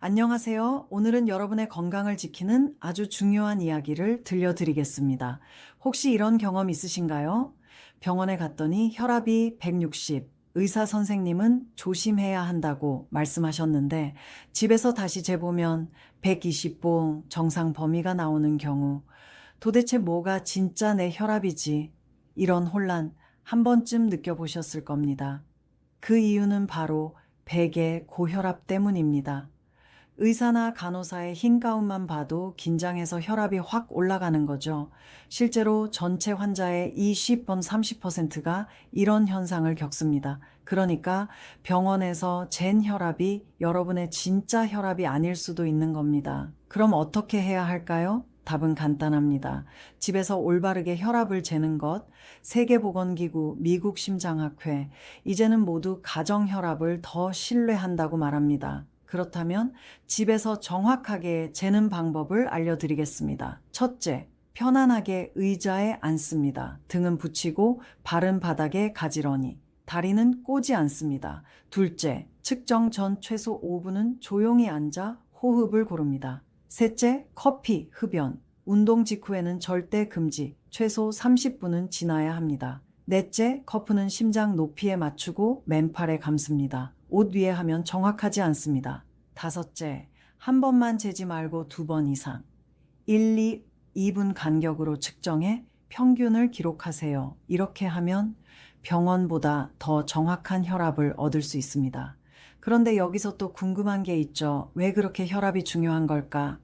안녕하세요. 오늘은 여러분의 건강을 지키는 아주 중요한 이야기를 들려드리겠습니다. 혹시 이런 경험 있으신가요? 병원에 갔더니 혈압이 160, 의사 선생님은 조심해야 한다고 말씀하셨는데 집에서 다시 재보면 120봉 정상 범위가 나오는 경우 도대체 뭐가 진짜 내 혈압이지? 이런 혼란 한 번쯤 느껴보셨을 겁니다. 그 이유는 바로 백의 고혈압 때문입니다. 의사나 간호사의 흰 가운만 봐도 긴장해서 혈압이 확 올라가는 거죠. 실제로 전체 환자의 20번 30%가 이런 현상을 겪습니다. 그러니까 병원에서 잰 혈압이 여러분의 진짜 혈압이 아닐 수도 있는 겁니다. 그럼 어떻게 해야 할까요? 답은 간단합니다. 집에서 올바르게 혈압을 재는 것, 세계보건기구, 미국 심장학회, 이제는 모두 가정 혈압을 더 신뢰한다고 말합니다. 그렇다면 집에서 정확하게 재는 방법을 알려드리겠습니다. 첫째, 편안하게 의자에 앉습니다. 등은 붙이고 발은 바닥에 가지런히. 다리는 꼬지 않습니다. 둘째, 측정 전 최소 5분은 조용히 앉아 호흡을 고릅니다. 셋째, 커피, 흡연. 운동 직후에는 절대 금지. 최소 30분은 지나야 합니다. 넷째, 커프는 심장 높이에 맞추고 맨팔에 감습니다. 옷 위에 하면 정확하지 않습니다. 다섯째, 한 번만 재지 말고 2번 이상. 1, 2분 간격으로 측정해 평균을 기록하세요. 이렇게 하면 병원보다 더 정확한 혈압을 얻을 수 있습니다. 그런데 여기서 또 궁금한 게 있죠. 왜 그렇게 혈압이 중요한 걸까?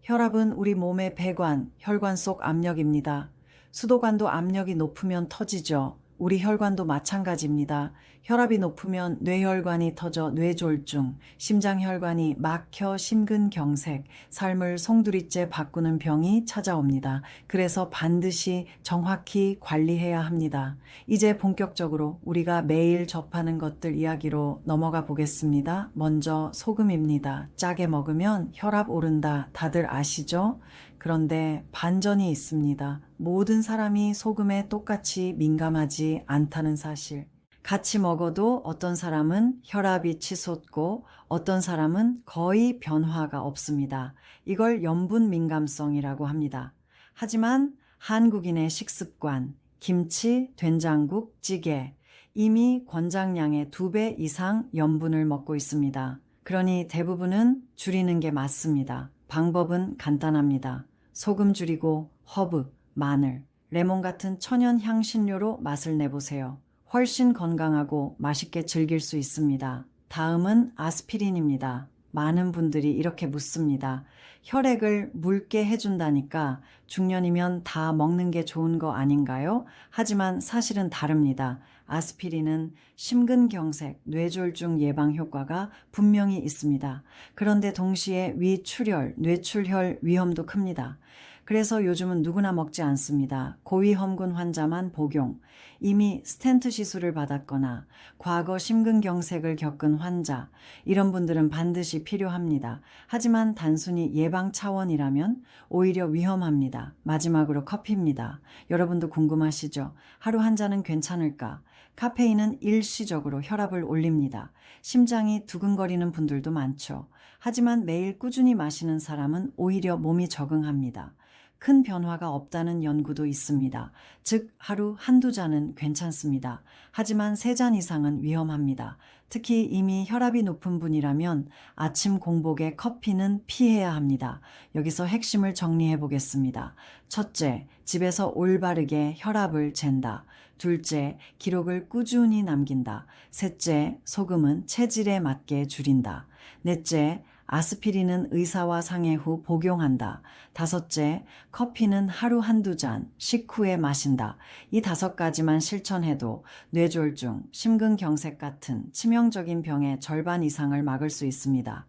혈압은 우리 몸의 배관, 혈관 속 압력입니다. 수도관도 압력이 높으면 터지죠. 우리 혈관도 마찬가지입니다. 혈압이 높으면 뇌혈관이 터져 뇌졸중, 심장혈관이 막혀 심근경색, 삶을 송두리째 바꾸는 병이 찾아옵니다. 그래서 반드시 정확히 관리해야 합니다. 이제 본격적으로 우리가 매일 접하는 것들 이야기로 넘어가 보겠습니다. 먼저 소금입니다. 짜게 먹으면 혈압 오른다. 다들 아시죠? 그런데 반전이 있습니다. 모든 사람이 소금에 똑같이 민감하지 않다는 사실. 같이 먹어도 어떤 사람은 혈압이 치솟고 어떤 사람은 거의 변화가 없습니다. 이걸 염분 민감성이라고 합니다. 하지만 한국인의 식습관, 김치, 된장국, 찌개, 이미 권장량의 2배 이상 염분을 먹고 있습니다. 그러니 대부분은 줄이는 게 맞습니다. 방법은 간단합니다. 소금 줄이고 허브, 마늘, 레몬 같은 천연 향신료로 맛을 내보세요. 훨씬 건강하고 맛있게 즐길 수 있습니다. 다음은 아스피린입니다. 많은 분들이 이렇게 묻습니다. 혈액을 묽게 해준다니까 중년이면 다 먹는 게 좋은 거 아닌가요? 하지만 사실은 다릅니다. 아스피린은 심근경색, 뇌졸중 예방 효과가 분명히 있습니다. 그런데 동시에 위출혈, 뇌출혈 위험도 큽니다. 그래서 요즘은 누구나 먹지 않습니다. 고위험군 환자만 복용, 이미 스텐트 시술을 받았거나 과거 심근경색을 겪은 환자, 이런 분들은 반드시 필요합니다. 하지만 단순히 예방 차원이라면 오히려 위험합니다. 마지막으로 커피입니다. 여러분도 궁금하시죠? 하루 한 잔은 괜찮을까? 카페인은 일시적으로 혈압을 올립니다. 심장이 두근거리는 분들도 많죠. 하지만 매일 꾸준히 마시는 사람은 오히려 몸이 적응합니다. 큰 변화가 없다는 연구도 있습니다. 즉, 하루 한두 잔은 괜찮습니다. 하지만 3잔 이상은 위험합니다. 특히 이미 혈압이 높은 분이라면 아침 공복에 커피는 피해야 합니다. 여기서 핵심을 정리해 보겠습니다. 첫째, 집에서 올바르게 혈압을 잰다. 둘째, 기록을 꾸준히 남긴다. 셋째, 소금은 체질에 맞게 줄인다. 넷째, 아스피린은 의사와 상의 후 복용한다. 다섯째, 커피는 하루 한두 잔, 식후에 마신다. 이 5가지만 실천해도 뇌졸중, 심근경색 같은 치명적인 병의 절반 이상을 막을 수 있습니다.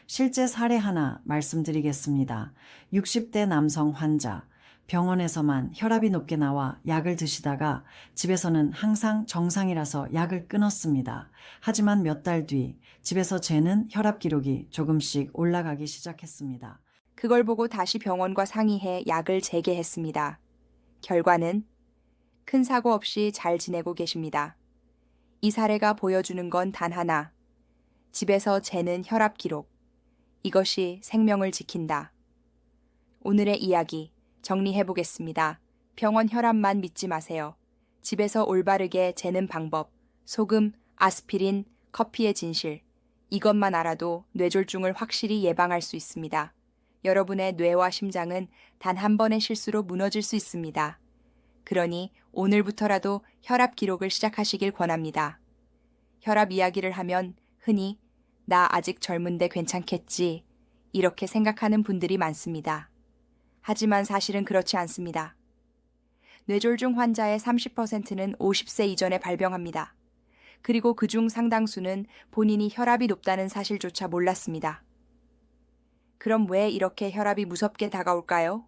실제 사례 하나 말씀드리겠습니다. 60대 남성 환자, 병원에서만 혈압이 높게 나와 약을 드시다가 집에서는 항상 정상이라서 약을 끊었습니다. 하지만 몇 달 뒤 집에서 재는 혈압 기록이 조금씩 올라가기 시작했습니다. 그걸 보고 다시 병원과 상의해 약을 재개했습니다. 결과는 큰 사고 없이 잘 지내고 계십니다. 이 사례가 보여주는 건 단 하나. 집에서 재는 혈압 기록. 이것이 생명을 지킨다. 오늘의 이야기 정리해 보겠습니다. 병원 혈압만 믿지 마세요. 집에서 올바르게 재는 방법, 소금, 아스피린, 커피의 진실. 이것만 알아도 뇌졸중을 확실히 예방할 수 있습니다. 여러분의 뇌와 심장은 단 한 번의 실수로 무너질 수 있습니다. 그러니 오늘부터라도 혈압 기록을 시작하시길 권합니다. 혈압 이야기를 하면 흔히 나 아직 젊은데 괜찮겠지 이렇게 생각하는 분들이 많습니다. 하지만 사실은 그렇지 않습니다. 뇌졸중 환자의 30%는 50세 이전에 발병합니다. 그리고 그중 상당수는 본인이 혈압이 높다는 사실조차 몰랐습니다. 그럼 왜 이렇게 혈압이 무섭게 다가올까요?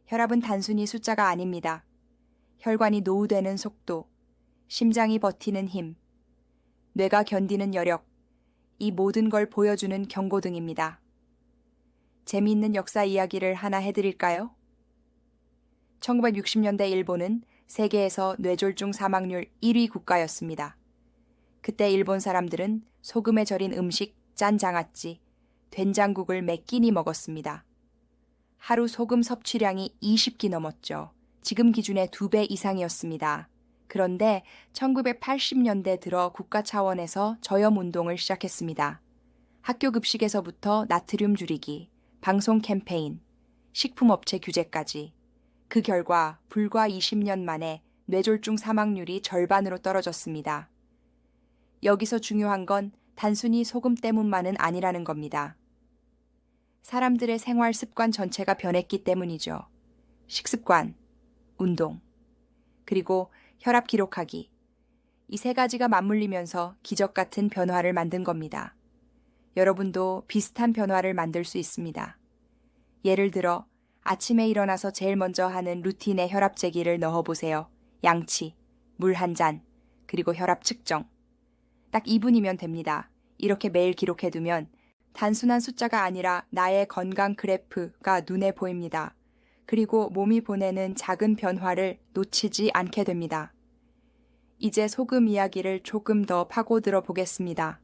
혈압은 단순히 숫자가 아닙니다. 혈관이 노후되는 속도, 심장이 버티는 힘, 뇌가 견디는 여력, 이 모든 걸 보여주는 경고등입니다. 재미있는 역사 이야기를 하나 해드릴까요? 1960년대 일본은 세계에서 뇌졸중 사망률 1위 국가였습니다. 그때 일본 사람들은 소금에 절인 음식 짠장아찌, 된장국을 매 끼니 먹었습니다. 하루 소금 섭취량이 20끼 넘었죠. 지금 기준의 2배 이상이었습니다. 그런데 1980년대 들어 국가 차원에서 저염 운동을 시작했습니다. 학교 급식에서부터 나트륨 줄이기, 방송 캠페인, 식품업체 규제까지. 그 결과 불과 20년 만에 뇌졸중 사망률이 절반으로 떨어졌습니다. 여기서 중요한 건 단순히 소금 때문만은 아니라는 겁니다. 사람들의 생활 습관 전체가 변했기 때문이죠. 식습관, 운동, 그리고 혈압 기록하기. 이 세 가지가 맞물리면서 기적 같은 변화를 만든 겁니다. 여러분도 비슷한 변화를 만들 수 있습니다. 예를 들어 아침에 일어나서 제일 먼저 하는 루틴에 혈압 재기를 넣어보세요. 양치, 물 한 잔, 그리고 혈압 측정. 딱 2분이면 됩니다. 이렇게 매일 기록해두면 단순한 숫자가 아니라 나의 건강 그래프가 눈에 보입니다. 그리고 몸이 보내는 작은 변화를 놓치지 않게 됩니다. 이제 소금 이야기를 조금 더 파고들어 보겠습니다.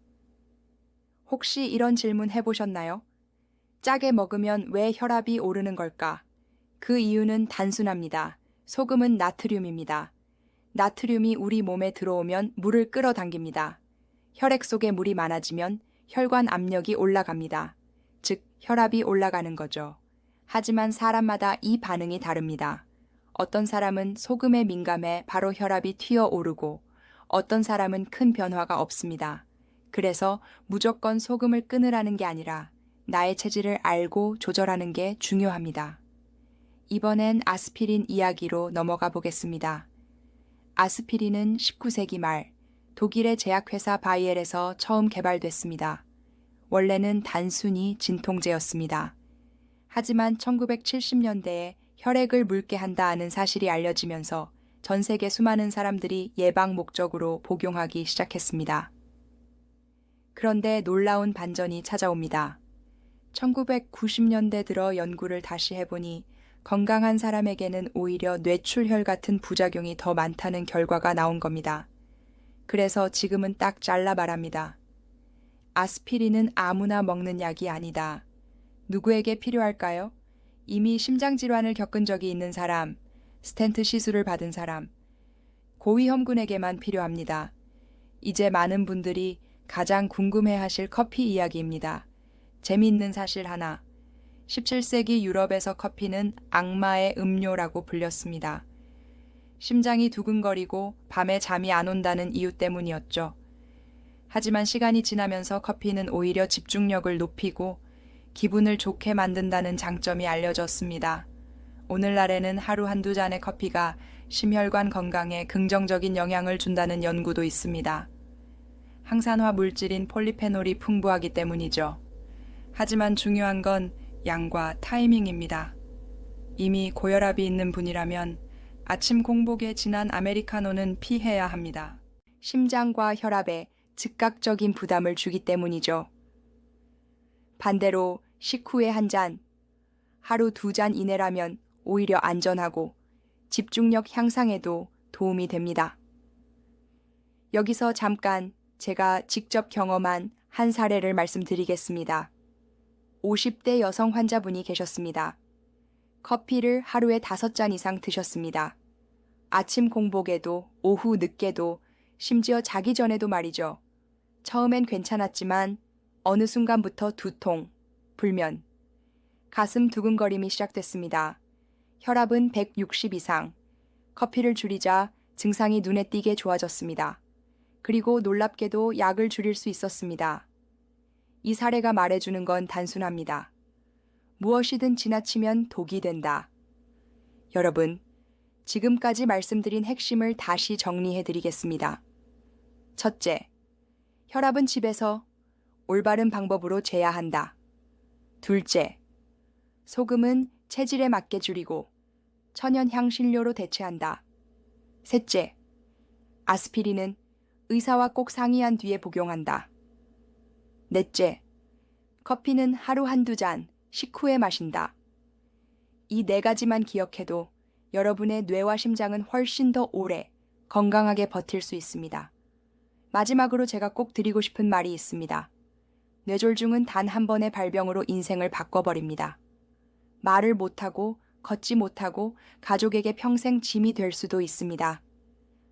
혹시 이런 질문 해보셨나요? 짜게 먹으면 왜 혈압이 오르는 걸까? 그 이유는 단순합니다. 소금은 나트륨입니다. 나트륨이 우리 몸에 들어오면 물을 끌어당깁니다. 혈액 속에 물이 많아지면 혈관 압력이 올라갑니다. 즉, 혈압이 올라가는 거죠. 하지만 사람마다 이 반응이 다릅니다. 어떤 사람은 소금에 민감해 바로 혈압이 튀어오르고 어떤 사람은 큰 변화가 없습니다. 그래서 무조건 소금을 끊으라는 게 아니라 나의 체질을 알고 조절하는 게 중요합니다. 이번엔 아스피린 이야기로 넘어가 보겠습니다. 아스피린은 19세기 말 독일의 제약회사 바이엘에서 처음 개발됐습니다. 원래는 단순히 진통제였습니다. 하지만 1970년대에 혈액을 묽게 한다는 사실이 알려지면서 전 세계 수많은 사람들이 예방 목적으로 복용하기 시작했습니다. 그런데 놀라운 반전이 찾아옵니다. 1990년대 들어 연구를 다시 해보니 건강한 사람에게는 오히려 뇌출혈 같은 부작용이 더 많다는 결과가 나온 겁니다. 그래서 지금은 딱 잘라 말합니다. 아스피린은 아무나 먹는 약이 아니다. 누구에게 필요할까요? 이미 심장질환을 겪은 적이 있는 사람, 스텐트 시술을 받은 사람, 고위험군에게만 필요합니다. 이제 많은 분들이 가장 궁금해하실 커피 이야기입니다. 재미있는 사실 하나. 17세기 유럽에서 커피는 악마의 음료라고 불렸습니다. 심장이 두근거리고 밤에 잠이 안 온다는 이유 때문이었죠. 하지만 시간이 지나면서 커피는 오히려 집중력을 높이고 기분을 좋게 만든다는 장점이 알려졌습니다. 오늘날에는 하루 한두 잔의 커피가 심혈관 건강에 긍정적인 영향을 준다는 연구도 있습니다. 항산화 물질인 폴리페놀이 풍부하기 때문이죠. 하지만 중요한 건 양과 타이밍입니다. 이미 고혈압이 있는 분이라면 아침 공복에 진한 아메리카노는 피해야 합니다. 심장과 혈압에 즉각적인 부담을 주기 때문이죠. 반대로 식후에 한 잔, 하루 2잔 이내라면 오히려 안전하고 집중력 향상에도 도움이 됩니다. 여기서 잠깐 제가 직접 경험한 한 사례를 말씀드리겠습니다. 50대 여성 환자분이 계셨습니다. 커피를 하루에 5잔 이상 드셨습니다. 아침 공복에도, 오후 늦게도, 심지어 자기 전에도 말이죠. 처음엔 괜찮았지만 어느 순간부터 두통, 불면, 가슴 두근거림이 시작됐습니다. 혈압은 160 이상, 커피를 줄이자 증상이 눈에 띄게 좋아졌습니다. 그리고 놀랍게도 약을 줄일 수 있었습니다. 이 사례가 말해주는 건 단순합니다. 무엇이든 지나치면 독이 된다. 여러분, 지금까지 말씀드린 핵심을 다시 정리해 드리겠습니다. 첫째, 혈압은 집에서 올바른 방법으로 재야 한다. 둘째, 소금은 체질에 맞게 줄이고 천연 향신료로 대체한다. 셋째, 아스피린은 의사와 꼭 상의한 뒤에 복용한다. 넷째, 커피는 하루 한두 잔, 식후에 마신다. 이 4가지만 기억해도 여러분의 뇌와 심장은 훨씬 더 오래 건강하게 버틸 수 있습니다. 마지막으로 제가 꼭 드리고 싶은 말이 있습니다. 뇌졸중은 단 한 번의 발병으로 인생을 바꿔버립니다. 말을 못하고 걷지 못하고 가족에게 평생 짐이 될 수도 있습니다.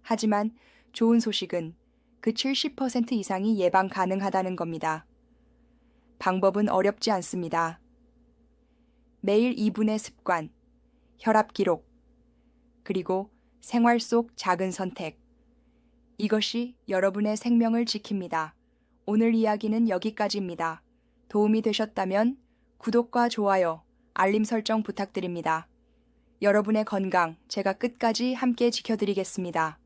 하지만 좋은 소식은 그 70% 이상이 예방 가능하다는 겁니다. 방법은 어렵지 않습니다. 매일 2분의 습관, 혈압 기록, 그리고 생활 속 작은 선택. 이것이 여러분의 생명을 지킵니다. 오늘 이야기는 여기까지입니다. 도움이 되셨다면 구독과 좋아요, 알림 설정 부탁드립니다. 여러분의 건강 제가 끝까지 함께 지켜드리겠습니다.